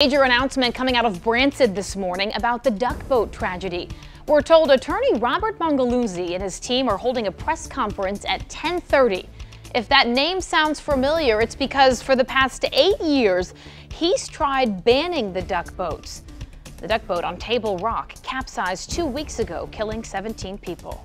Major announcement coming out of Branson this morning about the Duckboat tragedy. We're told attorney Robert Mongeluzzi and his team are holding a press conference at 10:30. If that name sounds familiar, it's because for the past 8 years, he's tried banning the duckboats. The duckboat on Table Rock capsized 2 weeks ago, killing 17 people.